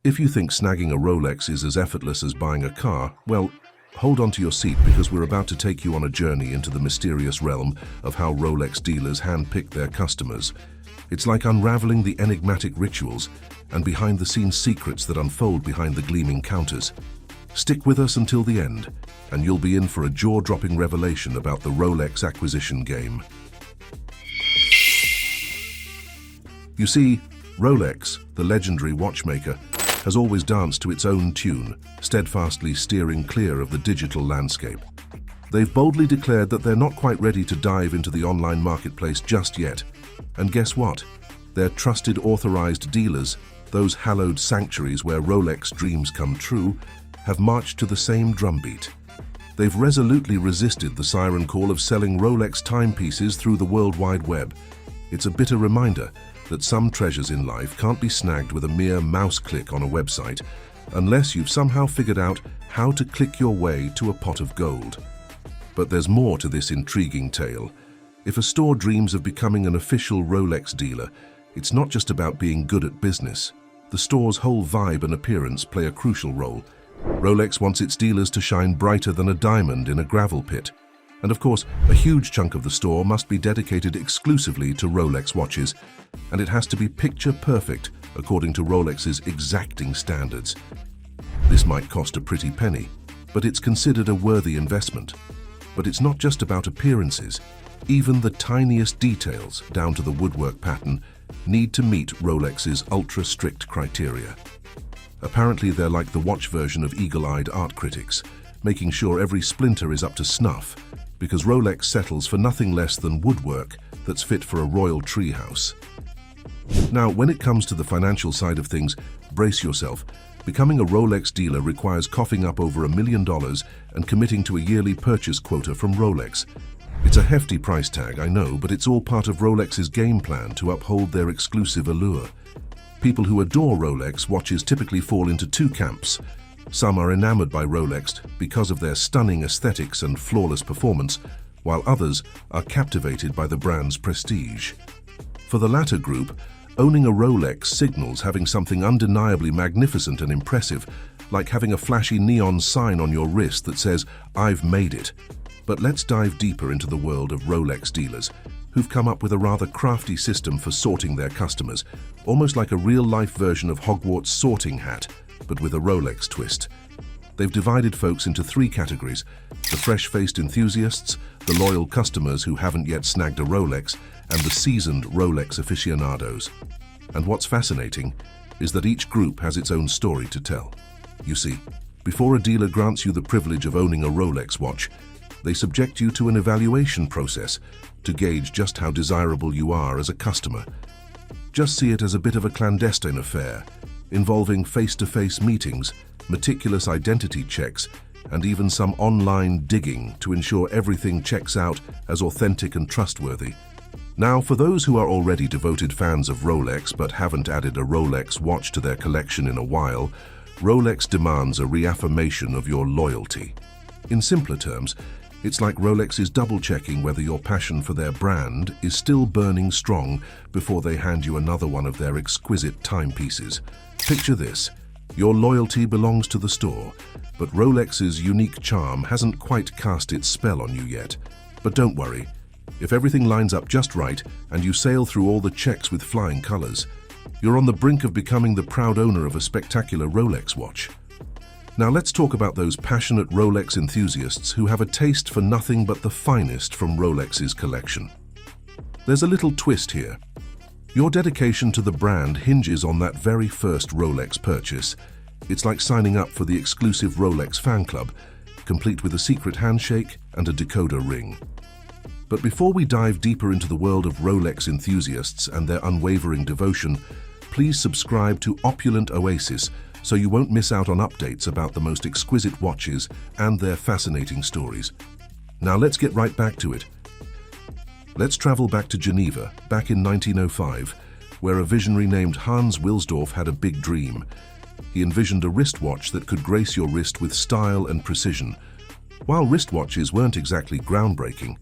If you think snagging a Rolex is as effortless as buying a car, well, hold on to your seat because we're about to take you on a journey into the mysterious realm of how Rolex dealers handpick their customers. It's like unraveling the enigmatic rituals and behind-the-scenes secrets that unfold behind the gleaming counters. Stick with us until the end, and you'll be in for a jaw-dropping revelation about the Rolex acquisition game. You see, Rolex, the legendary watchmaker, has always danced to its own tune, steadfastly steering clear of the digital landscape. They've boldly declared that they're not quite ready to dive into the online marketplace just yet. And guess what? Their trusted authorized dealers, those hallowed sanctuaries where Rolex dreams come true, have marched to the same drumbeat. They've resolutely resisted the siren call of selling Rolex timepieces through the World Wide Web. It's a bitter reminder that some treasures in life can't be snagged with a mere mouse click on a website, unless you've somehow figured out how to click your way to a pot of gold. But there's more to this intriguing tale. If a store dreams of becoming an official Rolex dealer, it's not just about being good at business. The store's whole vibe and appearance play a crucial role. Rolex wants its dealers to shine brighter than a diamond in a gravel pit. And of course, a huge chunk of the store must be dedicated exclusively to Rolex watches, and it has to be picture perfect according to Rolex's exacting standards. This might cost a pretty penny, but it's considered a worthy investment. But it's not just about appearances. Even the tiniest details, down to the woodwork pattern, need to meet Rolex's ultra-strict criteria. Apparently, they're like the watch version of eagle-eyed art critics, making sure every splinter is up to snuff, because Rolex settles for nothing less than woodwork that's fit for a royal treehouse. Now, when it comes to the financial side of things, brace yourself. Becoming a Rolex dealer requires coughing up over $1 million and committing to a yearly purchase quota from Rolex. It's a hefty price tag, I know, but it's all part of Rolex's game plan to uphold their exclusive allure. People who adore Rolex watches typically fall into two camps. Some are enamored by Rolex because of their stunning aesthetics and flawless performance, while others are captivated by the brand's prestige. For the latter group, owning a Rolex signals having something undeniably magnificent and impressive, like having a flashy neon sign on your wrist that says, "I've made it." But let's dive deeper into the world of Rolex dealers, who've come up with a rather crafty system for sorting their customers, almost like a real-life version of Hogwarts' sorting hat, but with a Rolex twist. They've divided folks into three categories: the fresh-faced enthusiasts, the loyal customers who haven't yet snagged a Rolex, and the seasoned Rolex aficionados. And what's fascinating is that each group has its own story to tell. You see, before a dealer grants you the privilege of owning a Rolex watch, they subject you to an evaluation process to gauge just how desirable you are as a customer. Just see it as a bit of a clandestine affair, involving face-to-face meetings, meticulous identity checks, and even some online digging to ensure everything checks out as authentic and trustworthy. Now, for those who are already devoted fans of Rolex but haven't added a Rolex watch to their collection in a while, Rolex demands a reaffirmation of your loyalty. In simpler terms, it's like Rolex is double-checking whether your passion for their brand is still burning strong before they hand you another one of their exquisite timepieces. Picture this: your loyalty belongs to the store, but Rolex's unique charm hasn't quite cast its spell on you yet. But don't worry. If everything lines up just right and you sail through all the checks with flying colors, you're on the brink of becoming the proud owner of a spectacular Rolex watch. Now let's talk about those passionate Rolex enthusiasts who have a taste for nothing but the finest from Rolex's collection. There's a little twist here. Your dedication to the brand hinges on that very first Rolex purchase. It's like signing up for the exclusive Rolex fan club, complete with a secret handshake and a decoder ring. But before we dive deeper into the world of Rolex enthusiasts and their unwavering devotion, please subscribe to Opulent Oasis so you won't miss out on updates about the most exquisite watches and their fascinating stories. Now let's get right back to it. Let's travel back to Geneva, back in 1905, where a visionary named Hans Wilsdorf had a big dream. He envisioned a wristwatch that could grace your wrist with style and precision. While wristwatches weren't exactly groundbreaking,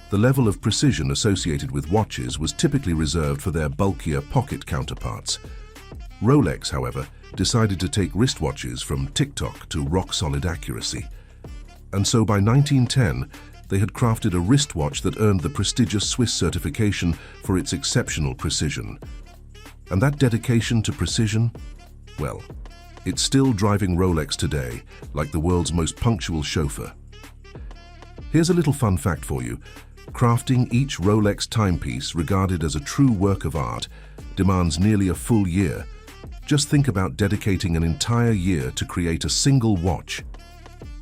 the level of precision associated with watches was typically reserved for their bulkier pocket counterparts. Rolex, however, decided to take wristwatches from TikTok to rock-solid accuracy. And so by 1910, they had crafted a wristwatch that earned the prestigious Swiss certification for its exceptional precision. And that dedication to precision? Well, it's still driving Rolex today, like the world's most punctual chauffeur. Here's a little fun fact for you. Crafting each Rolex timepiece, regarded as a true work of art, demands nearly a full year. Just think about dedicating an entire year to create a single watch.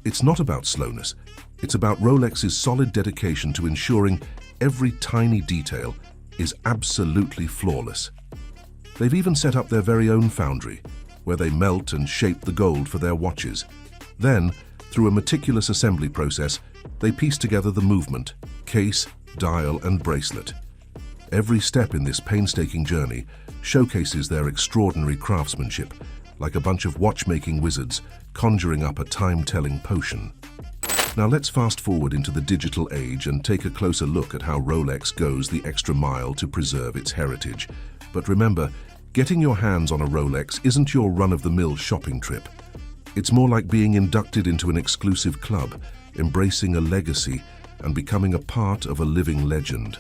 It's not about slowness. It's about Rolex's solid dedication to ensuring every tiny detail is absolutely flawless. They've even set up their very own foundry, where they melt and shape the gold for their watches. Then, through a meticulous assembly process, they piece together the movement, case, dial, and bracelet. Every step in this painstaking journey showcases their extraordinary craftsmanship, like a bunch of watchmaking wizards conjuring up a time-telling potion. Now let's fast forward into the digital age and take a closer look at how Rolex goes the extra mile to preserve its heritage. But remember, getting your hands on a Rolex isn't your run-of-the-mill shopping trip. It's more like being inducted into an exclusive club, embracing a legacy, and becoming a part of a living legend.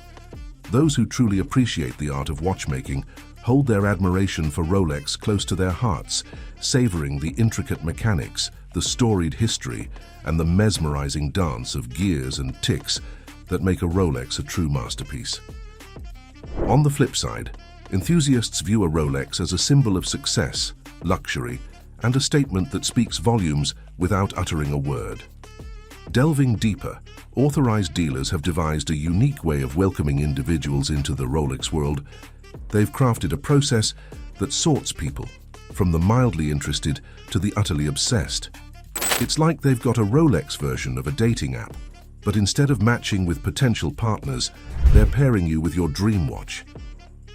Those who truly appreciate the art of watchmaking hold their admiration for Rolex close to their hearts, savoring the intricate mechanics, the storied history, and the mesmerizing dance of gears and ticks that make a Rolex a true masterpiece. On the flip side, enthusiasts view a Rolex as a symbol of success, luxury, and a statement that speaks volumes without uttering a word. Delving deeper, authorized dealers have devised a unique way of welcoming individuals into the Rolex world. They've crafted a process that sorts people, from the mildly interested to the utterly obsessed. It's like they've got a Rolex version of a dating app, but instead of matching with potential partners, they're pairing you with your dream watch.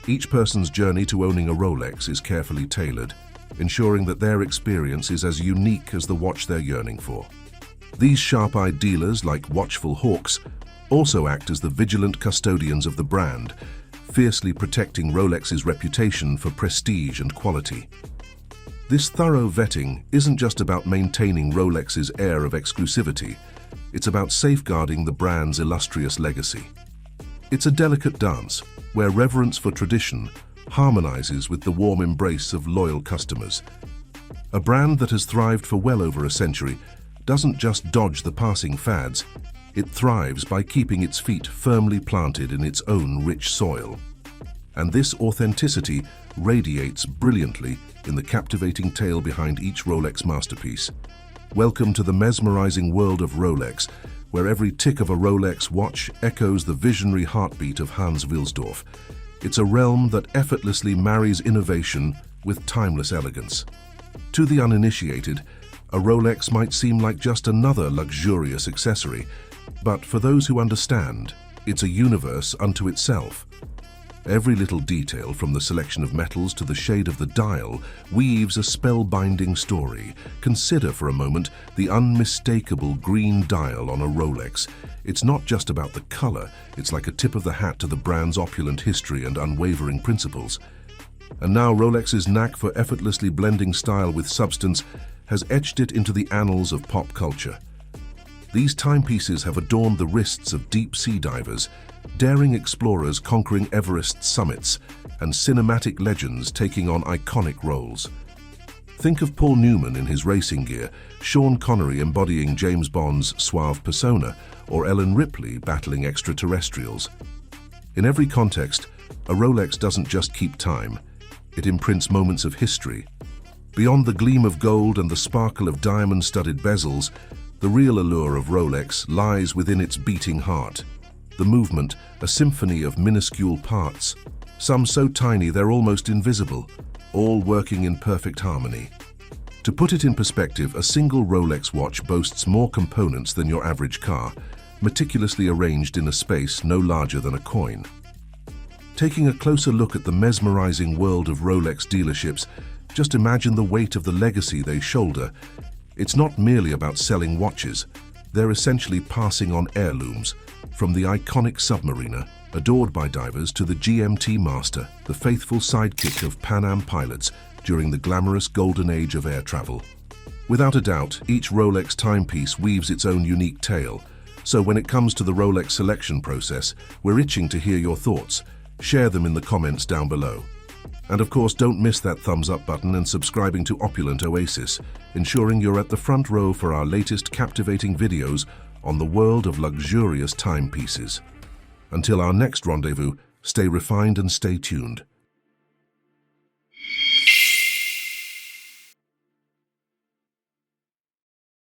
Each person's journey to owning a Rolex is carefully tailored, ensuring that their experience is as unique as the watch they're yearning for. These sharp-eyed dealers, like watchful hawks, also act as the vigilant custodians of the brand, fiercely protecting Rolex's reputation for prestige and quality. This thorough vetting isn't just about maintaining Rolex's air of exclusivity, it's about safeguarding the brand's illustrious legacy. It's a delicate dance, where reverence for tradition harmonizes with the warm embrace of loyal customers. A brand that has thrived for well over a century doesn't just dodge the passing fads, it thrives by keeping its feet firmly planted in its own rich soil. And this authenticity radiates brilliantly in the captivating tale behind each Rolex masterpiece. Welcome to the mesmerizing world of Rolex, where every tick of a Rolex watch echoes the visionary heartbeat of Hans Wilsdorf. It's a realm that effortlessly marries innovation with timeless elegance. To the uninitiated, a Rolex might seem like just another luxurious accessory, but for those who understand, it's a universe unto itself. Every little detail, from the selection of metals to the shade of the dial, weaves a spellbinding story. Consider for a moment the unmistakable green dial on a Rolex. It's not just about the color, it's like a tip of the hat to the brand's opulent history and unwavering principles. And now Rolex's knack for effortlessly blending style with substance has etched it into the annals of pop culture. These timepieces have adorned the wrists of deep-sea divers, daring explorers conquering Everest's summits, and cinematic legends taking on iconic roles. Think of Paul Newman in his racing gear, Sean Connery embodying James Bond's suave persona, or Ellen Ripley battling extraterrestrials. In every context, a Rolex doesn't just keep time, it imprints moments of history. Beyond the gleam of gold and the sparkle of diamond-studded bezels, the real allure of Rolex lies within its beating heart. The movement, a symphony of minuscule parts, some so tiny they're almost invisible, all working in perfect harmony. To put it in perspective, a single Rolex watch boasts more components than your average car, meticulously arranged in a space no larger than a coin. Taking a closer look at the mesmerizing world of Rolex dealerships, just imagine the weight of the legacy they shoulder. It's not merely about selling watches, they're essentially passing on heirlooms, from the iconic Submariner, adored by divers, to the GMT Master, the faithful sidekick of Pan Am pilots, during the glamorous golden age of air travel. Without a doubt, each Rolex timepiece weaves its own unique tale, so when it comes to the Rolex selection process, we're itching to hear your thoughts. Share them in the comments down below. And of course, don't miss that thumbs up button and subscribing to Opulent Oasis, ensuring you're at the front row for our latest captivating videos on the world of luxurious timepieces. Until our next rendezvous, stay refined and stay tuned.